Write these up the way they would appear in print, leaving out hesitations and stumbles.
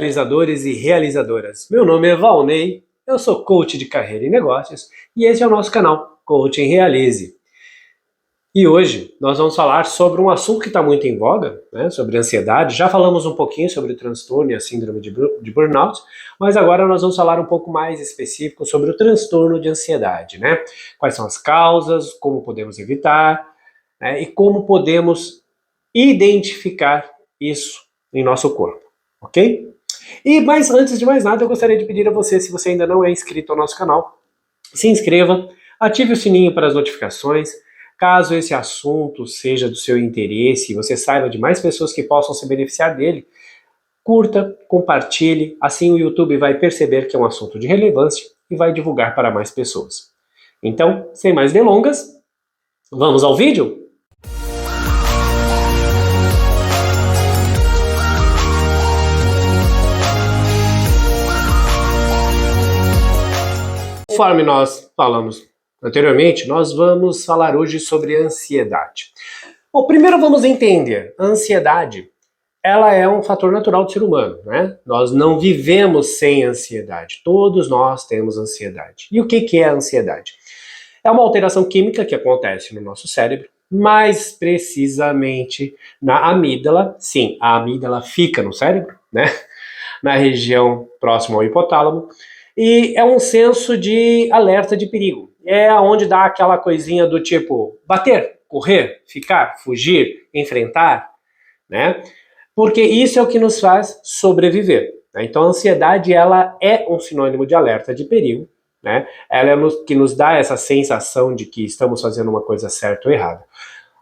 Realizadores e realizadoras. Meu nome é Valnei, eu sou coach de carreira e negócios e esse é o nosso canal, Coaching Realize. E hoje nós vamos falar sobre um assunto que está muito em voga, né, sobre ansiedade. Já falamos um pouquinho sobre o transtorno e a síndrome de burnout, mas agora nós vamos falar um pouco mais específico sobre o transtorno de ansiedade, né? Quais são as causas, como podemos evitar, né, e como podemos identificar isso em nosso corpo, ok? Mas antes de mais nada, eu gostaria de pedir a você, se você ainda não é inscrito ao nosso canal, se inscreva, ative o sininho para as notificações. Caso esse assunto seja do seu interesse e você saiba de mais pessoas que possam se beneficiar dele, curta, compartilhe, assim o YouTube vai perceber que é um assunto de relevância e vai divulgar para mais pessoas. Então, sem mais delongas, vamos ao vídeo? Conforme nós falamos anteriormente, nós vamos falar hoje sobre ansiedade. Bom, primeiro vamos entender, a ansiedade, ela é um fator natural do ser humano, né? Nós não vivemos sem ansiedade, todos nós temos ansiedade. E o que é a ansiedade? É uma alteração química que acontece no nosso cérebro, mais precisamente na amígdala. Sim, a amígdala fica no cérebro, né? Na região próxima ao hipotálamo, e é um senso de alerta de perigo. É onde dá aquela coisinha do tipo bater, correr, ficar, fugir, enfrentar, né? Porque isso é o que nos faz sobreviver, né? Então a ansiedade, ela é um sinônimo de alerta de perigo, né? Ela é o que nos dá essa sensação de que estamos fazendo uma coisa certa ou errada.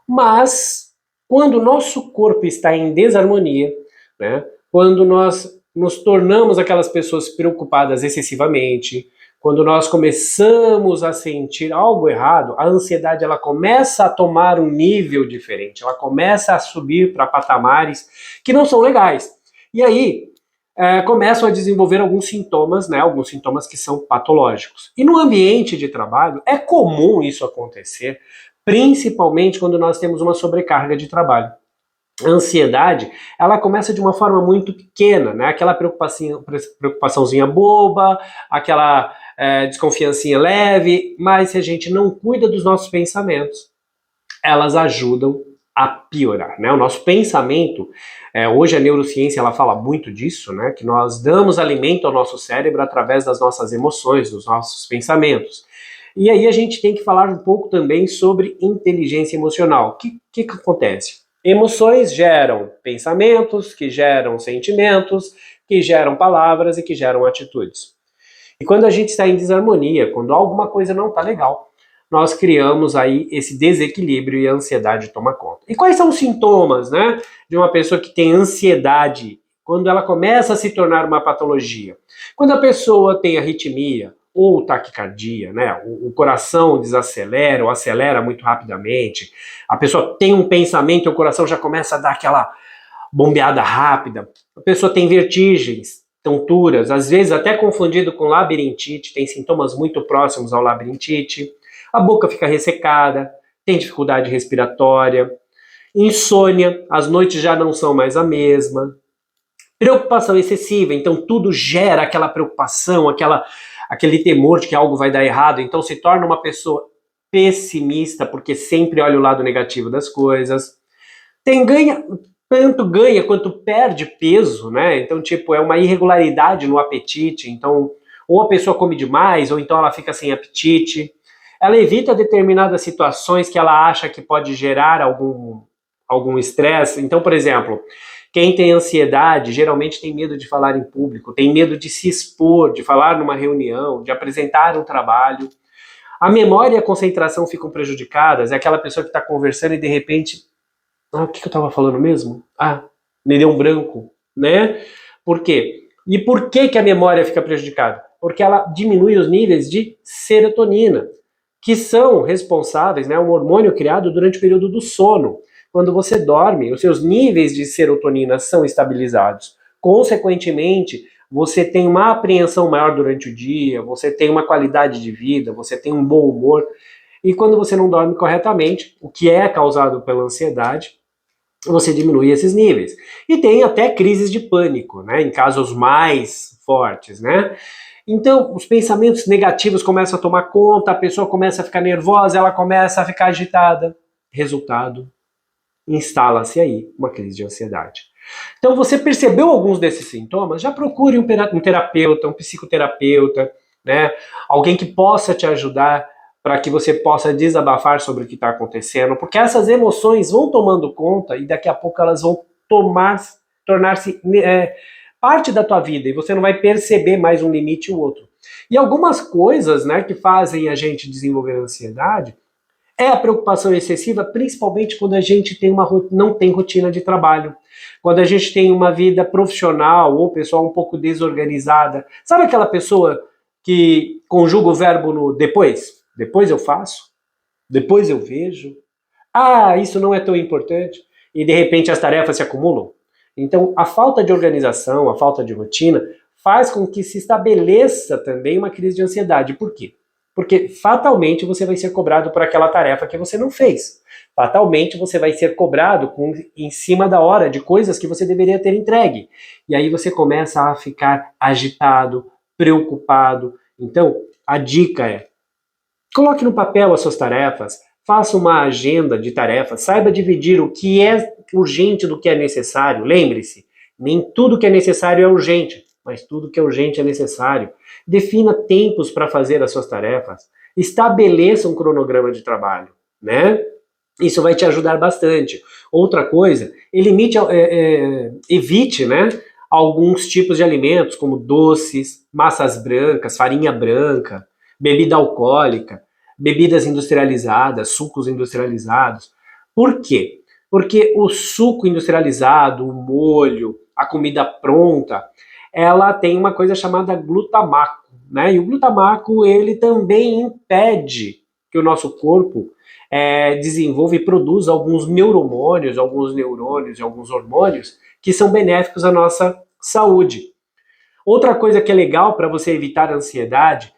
Mas quando o nosso corpo está em desarmonia, né? Quando nós nos tornamos aquelas pessoas preocupadas excessivamente, quando nós começamos a sentir algo errado, a ansiedade ela começa a tomar um nível diferente, ela começa a subir para patamares que não são legais. E aí começam a desenvolver alguns sintomas, né, alguns sintomas que são patológicos. E no ambiente de trabalho é comum isso acontecer, principalmente quando nós temos uma sobrecarga de trabalho. A ansiedade, ela começa de uma forma muito pequena, né? Aquela preocupaçãozinha boba, aquela desconfiancinha leve, mas se a gente não cuida dos nossos pensamentos, elas ajudam a piorar, né? O nosso pensamento, hoje a neurociência ela fala muito disso, né? Que nós damos alimento ao nosso cérebro através das nossas emoções, dos nossos pensamentos. E aí a gente tem que falar um pouco também sobre inteligência emocional. O que acontece? Emoções geram pensamentos, que geram sentimentos, que geram palavras e que geram atitudes. E quando a gente está em desarmonia, quando alguma coisa não está legal, nós criamos aí esse desequilíbrio e a ansiedade toma conta. E quais são os sintomas, né, de uma pessoa que tem ansiedade quando ela começa a se tornar uma patologia? Quando a pessoa tem arritmia ou taquicardia, né? O coração desacelera ou acelera muito rapidamente, a pessoa tem um pensamento e o coração já começa a dar aquela bombeada rápida, a pessoa tem vertigens, tonturas, às vezes até confundido com labirintite, tem sintomas muito próximos ao labirintite, a boca fica ressecada, tem dificuldade respiratória, insônia, as noites já não são mais a mesma, preocupação excessiva, então tudo gera aquela preocupação, aquele temor de que algo vai dar errado, então se torna uma pessoa pessimista, porque sempre olha o lado negativo das coisas. Tanto ganha quanto perde peso, né? Então, tipo, é uma irregularidade no apetite, então, ou a pessoa come demais, ou então ela fica sem apetite. Ela evita determinadas situações que ela acha que pode gerar algum estresse. Então, por exemplo, quem tem ansiedade geralmente tem medo de falar em público, tem medo de se expor, de falar numa reunião, de apresentar um trabalho. A memória e a concentração ficam prejudicadas, é aquela pessoa que está conversando e de repente, o que eu estava falando mesmo? Me deu um branco, né? Por quê? E por que a memória fica prejudicada? Porque ela diminui os níveis de serotonina, que são responsáveis, né, um hormônio criado durante o período do sono. Quando você dorme, os seus níveis de serotonina são estabilizados. Consequentemente, você tem uma apreensão maior durante o dia, você tem uma qualidade de vida, você tem um bom humor. E quando você não dorme corretamente, o que é causado pela ansiedade, você diminui esses níveis. E tem até crises de pânico, né, em casos mais fortes, né? Então, os pensamentos negativos começam a tomar conta, a pessoa começa a ficar nervosa, ela começa a ficar agitada. Resultado, instala-se aí uma crise de ansiedade. Então, você percebeu alguns desses sintomas? Já procure um terapeuta, um psicoterapeuta, né? Alguém que possa te ajudar para que você possa desabafar sobre o que está acontecendo, porque essas emoções vão tomando conta e daqui a pouco elas vão tornar-se parte da tua vida e você não vai perceber mais um limite e o outro. E algumas coisas, né, que fazem a gente desenvolver ansiedade é a preocupação excessiva, principalmente quando a gente não tem rotina de trabalho. Quando a gente tem uma vida profissional ou pessoal um pouco desorganizada. Sabe aquela pessoa que conjuga o verbo no depois? Depois eu faço? Depois eu vejo? Ah, isso não é tão importante. E de repente as tarefas se acumulam. Então, a falta de organização, a falta de rotina, faz com que se estabeleça também uma crise de ansiedade. Por quê? Porque fatalmente você vai ser cobrado por aquela tarefa que você não fez. Fatalmente você vai ser cobrado em cima da hora de coisas que você deveria ter entregue. E aí você começa a ficar agitado, preocupado. Então, a dica é: coloque no papel as suas tarefas, faça uma agenda de tarefas, saiba dividir o que é urgente do que é necessário. Lembre-se, nem tudo que é necessário é urgente, mas tudo que é urgente é necessário. Defina tempos para fazer as suas tarefas. Estabeleça um cronograma de trabalho, né? Isso vai te ajudar bastante. Outra coisa, evite, né, alguns tipos de alimentos, como doces, massas brancas, farinha branca, bebida alcoólica, bebidas industrializadas, sucos industrializados. Por quê? Porque o suco industrializado, o molho, a comida pronta, ela tem uma coisa chamada glutamato, né? E o glutamato, ele também impede que o nosso corpo desenvolva e produza alguns neuromônios, alguns neurônios e alguns hormônios que são benéficos à nossa saúde. Outra coisa que é legal para você evitar a ansiedade: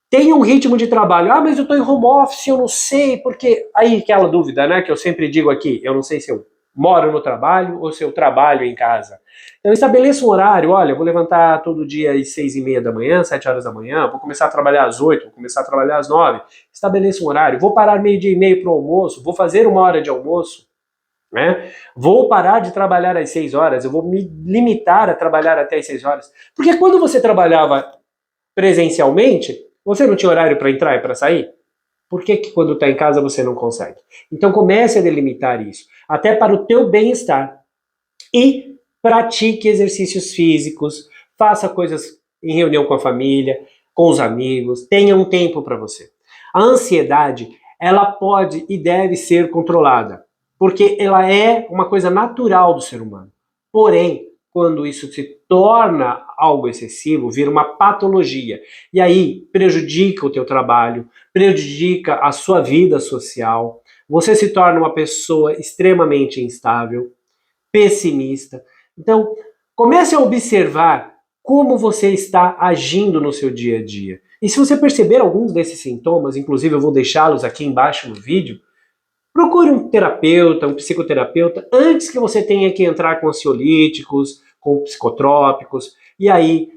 tenha um ritmo de trabalho. Ah, mas eu estou em home office, eu não sei, porque... Aí aquela dúvida, né, que eu sempre digo aqui, eu não sei se eu moro no trabalho ou se eu trabalho em casa. Então estabeleça um horário: olha, eu vou levantar todo dia às 6h30 da manhã, 7 horas da manhã, vou começar a trabalhar às 8, vou começar a trabalhar às 9. Estabeleça um horário: vou parar 12h30 para o almoço, vou fazer 1 hora de almoço, né? Vou parar de trabalhar às 6 horas, eu vou me limitar a trabalhar até às 6 horas. Porque quando você trabalhava presencialmente, você não tinha horário para entrar e para sair? Por que quando está em casa você não consegue? Então comece a delimitar isso, até para o teu bem-estar. E pratique exercícios físicos, faça coisas em reunião com a família, com os amigos, tenha um tempo para você. A ansiedade, ela pode e deve ser controlada, porque ela é uma coisa natural do ser humano. Porém, quando isso se torna algo excessivo, vira uma patologia. E aí prejudica o teu trabalho, prejudica a sua vida social, você se torna uma pessoa extremamente instável, pessimista. Então, comece a observar como você está agindo no seu dia a dia. E se você perceber alguns desses sintomas, inclusive eu vou deixá-los aqui embaixo no vídeo, procure um terapeuta, um psicoterapeuta, antes que você tenha que entrar com ansiolíticos, com psicotrópicos, e aí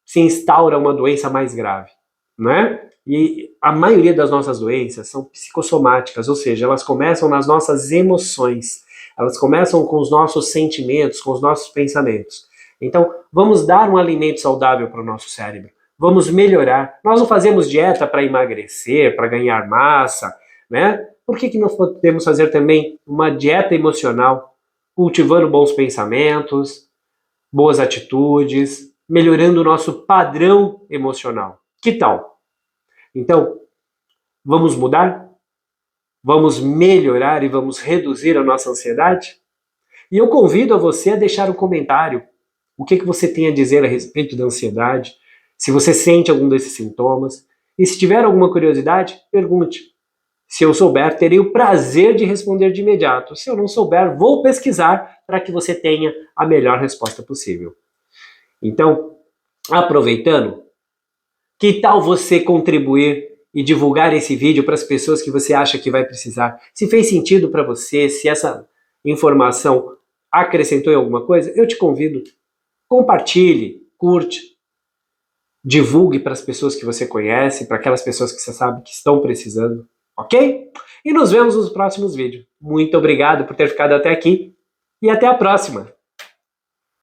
se instaura uma doença mais grave, não é? E a maioria das nossas doenças são psicossomáticas, ou seja, elas começam nas nossas emoções, elas começam com os nossos sentimentos, com os nossos pensamentos. Então, vamos dar um alimento saudável para o nosso cérebro, vamos melhorar. Nós não fazemos dieta para emagrecer, para ganhar massa, né? Por que não podemos fazer também uma dieta emocional, cultivando bons pensamentos, boas atitudes, melhorando o nosso padrão emocional? Que tal? Então, vamos mudar? Vamos melhorar e vamos reduzir a nossa ansiedade? E eu convido a você a deixar um comentário. O que você tem a dizer a respeito da ansiedade? Se você sente algum desses sintomas. E se tiver alguma curiosidade, pergunte. Se eu souber, terei o prazer de responder de imediato. Se eu não souber, vou pesquisar para que você tenha a melhor resposta possível. Então, aproveitando, que tal você contribuir e divulgar esse vídeo para as pessoas que você acha que vai precisar? Se fez sentido para você, se essa informação acrescentou em alguma coisa, eu te convido, compartilhe, curte, divulgue para as pessoas que você conhece, para aquelas pessoas que você sabe que estão precisando, ok? E nos vemos nos próximos vídeos. Muito obrigado por ter ficado até aqui e até a próxima!